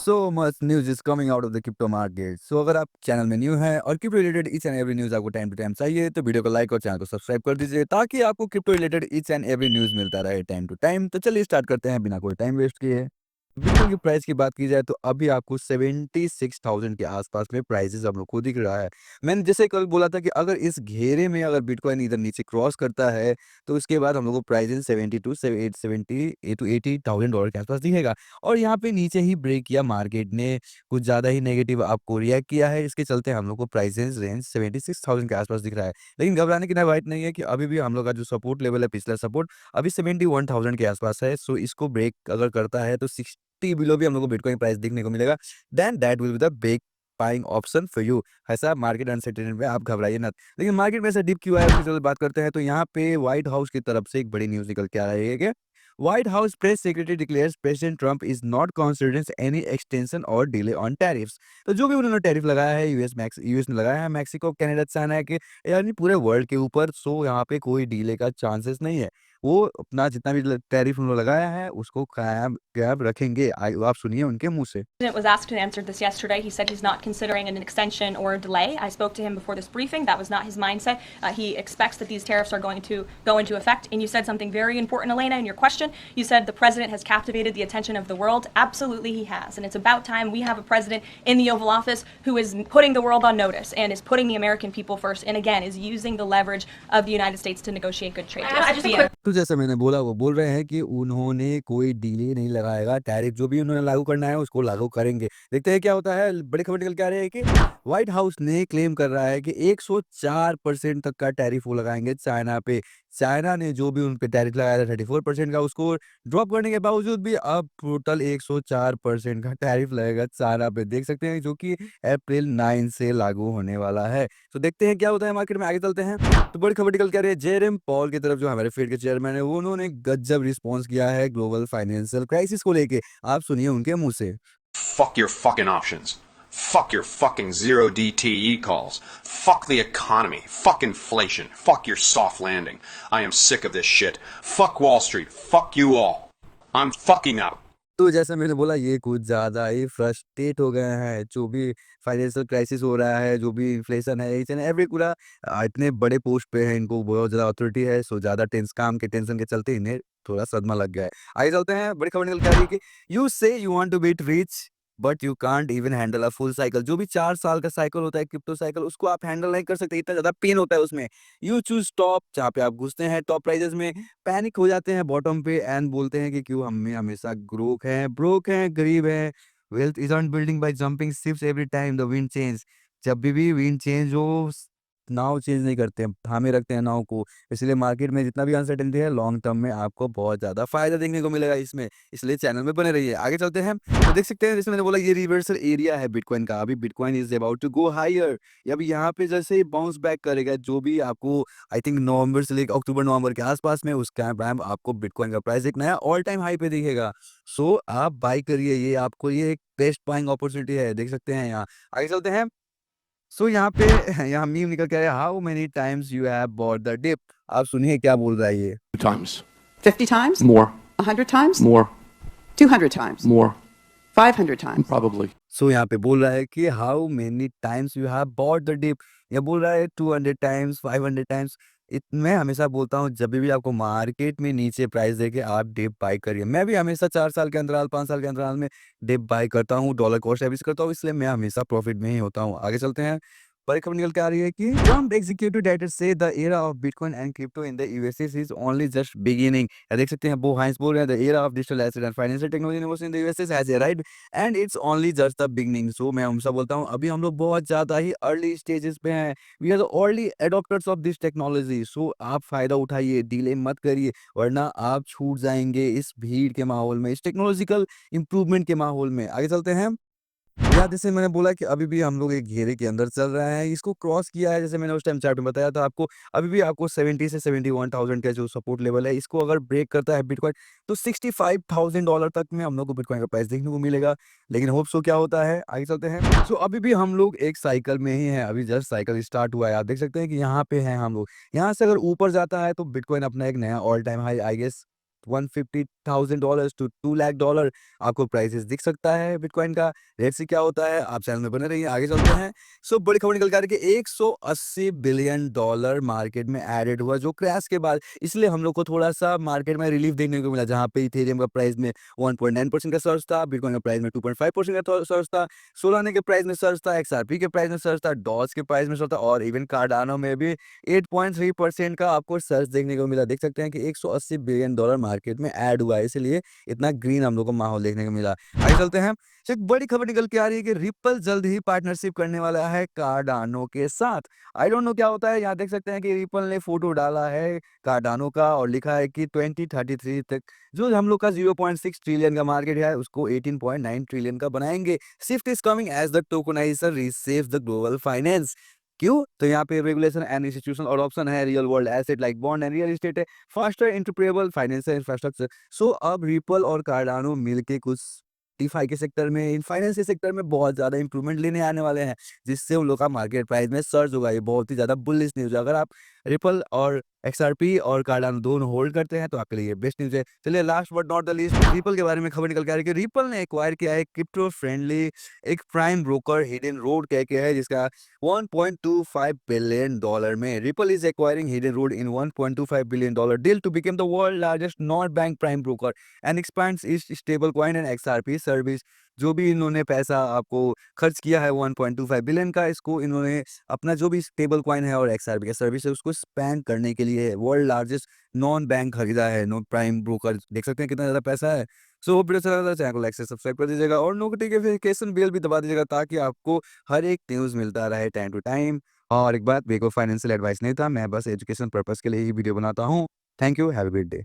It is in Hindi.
So much news is coming out of the crypto market. So अगर आप चैनल में न्यू हैं और crypto related each and every news आपको टाइम टू टाइम चाहिए तो वीडियो को लाइक और चैनल को सब्सक्राइब कर दीजिए ताकि आपको crypto related each and every news मिलता रहे टाइम टू टाइम। तो चलिए स्टार्ट करते हैं बिना कोई टाइम वेस्ट किए। बिटकॉइन की प्राइस की बात की जाए तो अभी आपको 76,000 के आसपास में प्राइसेस हम लोग को दिख रहा है। मैंने जैसे कल बोला था कि अगर इस घेरे में अगर बिटकॉइन इधर नीचे क्रॉस करता है तो उसके बाद हम लोग को प्राइसेस 70 टू 80,000 डॉलर के आसपास दिखेगा। और यहाँ पे नीचे ही ब्रेक किया मार्केट ने, कुछ ज़्यादा ही नेगेटिव आपको रिएक्ट किया है, इसके चलते हम लोग को प्राइसेस रेंज 76,000 के आसपास दिख रहा है। लेकिन घबराने की ना बात नहीं है कि अभी भी हम लोग का जो सपोर्ट लेवल है, पिछला सपोर्ट अभी 71,000 के आसपास है। सो इसको ब्रेक अगर करता है तो 60 बिलो भी हम लोग को बिटकॉइन प्राइस दिखने को मिलेगा। Then that will be the big buying option for you. ऐसा मार्केट अनसर्टेनिटी में आप घबराइए मत। लेकिन मार्केट में ऐसा डिप क्यों आया, उसकी चलो बात करते हैं। तो यहाँ पे व्हाइट हाउस की तरफ से एक बड़ी न्यूज़ निकल के आ रही है कि White House press secretary declares President Trump is not considering any extension or delay on tariffs। तो जो भी उन्होंने टैरिफ लगाया है यूएस ने लगाया है मैक्सिको, कनाडा, चाइना के यानी पूरे वर्ल्ड के ऊपर, सो यहाँ पे कोई डीले का चांसेस नहीं है। वो अपना जितना भी टैरिफ उन्होंने लगाया है उसको कायम कायम रखेंगे। आप सुनिए उनके मुंह से। The President was asked and answered this yesterday. He said he's not considering an extension or a delay. I spoke to him before this briefing. That was not his mindset. He expects that these tariffs are going to go into effect. And you said something very important, Elena, in your question. You said the president has captivated the attention of the world. Absolutely, he has. And it's about time we have a president in the Oval Office who is putting the world on notice and is putting the American people first. And again, is using the leverage of the United States to negotiate good trade deals. तो जैसा मैंने बोला वो बोल रहे हैं कि उन्होंने कोई डीले नहीं लगाएगा, टैरिफ जो भी उन्होंने लागू करना है उसको लागू करेंगे। देखते हैं क्या होता है। बड़ी खबर निकल के आ रही है कि व्हाइट हाउस ने क्लेम कर रहा है कि 104% तक का टैरिफ वो लगाएंगे चाइना पे। चाइना ने जो भी उन पे टैरिफ लगाया था 34% का, उसको ड्रॉप करने के बावजूद भी अब टोटल 104% का टैरिफ लगेगा चाइना पे। देख सकते हैं जो कि अप्रैल 9 से लागू होने वाला है। तो देखते हैं क्या होता है मार्केट में, आगे चलते हैं। तो बड़ी खबर निकल के आ रही है जेरेम पॉल की तरफ, जो हमारे फेड के चेयरमैन है, वो उन्होंने गजब रिस्पॉन्स किया है ग्लोबल फाइनेंशियल क्राइसिस को लेके। आप सुनिए उनके मुंह से। Fuck your fucking options. Fuck your fucking zero DTE calls. Fuck the economy. Fuck inflation. Fuck your soft landing. I am sick of this shit. Fuck Wall Street. Fuck you all. I'm fucking out. तो जैसा मैंने बोला ये कुछ ज़्यादा ही फ्रस्ट्रेट हो गए हैं। जो भी फाइनेंशियल क्राइसिस हो रहा है, जो भी इन्फ्लेशन है, ईच एंड एवरी पूरा इतने बड़े पोस्ट पे है, इनको बहुत ज़्यादा अथॉरिटी है, सो ज़्यादा काम के टेंशन के चलते इन्हें थोड़ा सदमा लग गया है। आगे चलते हैं, बड़ी खबर निकल के आ रही है कि you say you want to beat rich but you can't even handle a full cycle. जो भी 4 साल का साइकिल होता है क्रिप्टो साइकिल, उसको आप हैंडल नहीं कर सकते, इतना ज़्यादा पेन होता है उसमें। यू चूज़ टॉप, जहाँ पे आप घुसते हैं टॉप प्राइजेज़ में, पैनिक हो जाते हैं बॉटम पे एंड बोलते हैं कि क्यों हम हमेशा ब्रोक हैं, गरीब हैं। Wealth isn't building by jumping ships every time the wind change. जब भी विंड चेंज हो, नाव चेंज नहीं करते हैं, थामे रखते हैं नाव को। इसलिए मार्केट में जितना भी अनसर्टेनिटी है, लॉन्ग टर्म में आपको बहुत ज़्यादा फ़ायदा देखने को मिलेगा इसमें। इसलिए चैनल में बने रहिए। आगे चलते हैं, तो देख सकते हैं जैसे मैंने बोला ये रिवर्सल एरिया है बिटकॉइन का। अभी bitcoin is about to go higher. अभी यहाँ पे जैसे ही बाउंस बैक करेगा, जो भी आपको आई थिंक नवंबर से लेकर अक्टूबर-नवंबर के आसपास में, उस टाइम आपको बिटकॉइन का प्राइस एक नया ऑल टाइम हाई पे दिखेगा। सो आप बाय करिए, ये आपको ये एक बेस्ट बाइंग अपॉर्चुनिटी है, देख सकते हैं यहाँ। आगे चलते हैं। सो यहाँ पे यहाँ मीम निकल के आया, how many times you have bought the dip. आप सुनिए क्या बोल रहा है ये। Times. 50 times? More. 100 times? More. 200 times? More. 500 times? Probably. सो यहाँ पे बोल रहा है कि how many times you have bought the dip. या बोल रहा है 200 टाइम्स, 500 टाइम्स। मैं हमेशा बोलता हूँ जब भी आपको मार्केट में नीचे प्राइस देके आप डिप बाय करिए। मैं भी हमेशा 4 साल के अंतराल, 5 साल के अंतराल में डिप बाय करता हूँ, डॉलर कॉस्ट एवरेज करता हूँ, इसलिए मैं हमेशा प्रॉफिट में ही होता हूँ। आगे चलते हैं, बड़ी खबर निकल के आ रही है कि ट्रम्प एग्जीक्यूटिव डायरेक्टर से the era of bitcoin and crypto in the USA is only just beginning. देख सकते हैं, बो हाइंस बोल रहे हैं the era of digital asset and financial technology in the USA has arrived and it's only just the beginning. So मैं हमेशा बोलता हूँ अभी हम लोग बहुत ज़्यादा ही अर्ली स्टेजेस पे हैं। We are the early adopters of this technology. So आप फायदा उठाइए, डीले मत करिए, वरना आप छूट जाएंगे इस भीड़ के माहौल में, इस टेक्नोलॉजिकल इंप्रूवमेंट के माहौल में। आगे चलते हैं। या जैसे मैंने बोला कि अभी भी हम लोग एक घेरे के अंदर चल रहे हैं, इसको क्रॉस किया है, जैसे मैंने उस टाइम चार्ट में बताया था आपको। अभी भी आपको 70 से 71,000 का जो सपोर्ट लेवल है, इसको अगर ब्रेक करता है बिटकॉइन तो $65,000 तक में हम लोग को बिटकॉइन का प्राइस देखने को मिलेगा। लेकिन होप सो क्या होता है, आगे चलते हैं। सो अभी भी हम लोग एक साइकिल में ही हैं, अभी जस्ट साइकिल स्टार्ट हुआ है। आप देख सकते हैं कि यहाँ पे हैं हम लोग। यहाँ से अगर ऊपर जाता है तो बिटकॉइन अपना एक नया all time high I guess $150,000 to $2 lakh आपको प्राइसेस दिख सकता है बिटकॉइन का। रेट से क्या होता है, आप चैनल में बने रहिए, आगे चलते हैं। सो बड़ी खबर निकल के आ रही है कि $180 बिलियन मार्केट में एडेड हुआ जो क्रैश के बाद, इसलिए हम लोग को थोड़ा सा मार्केट में रिलीफ देखने को मिला, जहां पे इथेरियम का प्राइस में 1.9% का सर्च था, बिटकॉइन का प्राइस में 2.5% का सर्च था, सोलाना के प्राइस में सर्च था, XRP के प्राइस में सर्च था, डॉज के प्राइस में सर्च था, और इवन कार्डानो में भी 8.3% का आपको सर्च देखने को मिला। देख सकते हैं कि $180 बिलियन मार्केट में ऐड हुआ है, इसलिए इतना ग्रीन हम लोग को माहौल देखने को मिला। आगे चलते हैं। एक बड़ी खबर निकल के आ रही है कि रिपल जल्द ही पार्टनरशिप करने वाला है कार्डानो के साथ। आई डोंट नो क्या होता है। यहाँ देख सकते हैं कि रिपल ने फोटो डाला है कार्डानो का और लिखा है कि 2033 तक जो हम लोग का 0.6 ट्रिलियन का मार्केट है उसको 18.9 ट्रिलियन का बनाएंगे। Shift is coming as the tokeniser receives the global finance. क्यों? तो यहाँ पे रेगुलेशन एंड इंस्टीट्यूशनल और ऑप्शन है, real world asset like bond and real estate है, faster interoperable financial infrastructure. So अब रिपल और कार्डानो मिलके कुछ डिफाई के सेक्टर में, इन फाइनेंस के सेक्टर में बहुत ज़्यादा इंप्रूवमेंट लेने आने वाले हैं, जिससे उन लोग का मार्केट प्राइस में सर्ज होगा। ये बहुत ही ज़्यादा बुलिश न्यूज़ है। अगर आप रिपल और XRP और कार्डानो दोनों होल्ड करते हैं तो आपके लिए बेस्ट न्यूज़ है। चलिए last but not the least, ripple के बारे में खबर निकल के आ रही है कि रिपल ने एक्वायर किया है क्रिप्टो फ्रेंडली एक प्राइम ब्रोकर हिडन रोड कह के है, जिसका $1.25 बिलियन में। Ripple is acquiring Hidden Road in $1.25 billion deal to become the world largest non bank prime broker and expands its stablecoin and XRP service. जो भी इन्होंने पैसा आपको खर्च किया है 1.25 बिलियन का, इसको इन्होंने अपना जो भी स्टेबल कॉइन है और XRP का सर्विस है उसको स्पैन करने के लिए वर्ल्ड लार्जेस्ट नॉन बैंक खरीदा है, नॉन प्राइम ब्रोकर। देख सकते हैं कितना ज़्यादा पैसा है। सो वीडियो अच्छा लगा तो चैनल को लाइक से सब्सक्राइब कर दीजिएगा और नोटिफिकेशन बेल भी दबा दीजिएगा, ताकि आपको हर एक न्यूज़ मिलता रहे टाइम टू टाइम। और एक बात, मेरे को फाइनेंशियल एडवाइस नहीं था, मैं बस एजुकेशन पर्पज़ के लिए ही वीडियो बनाता हूँ। Thank you, have a great day.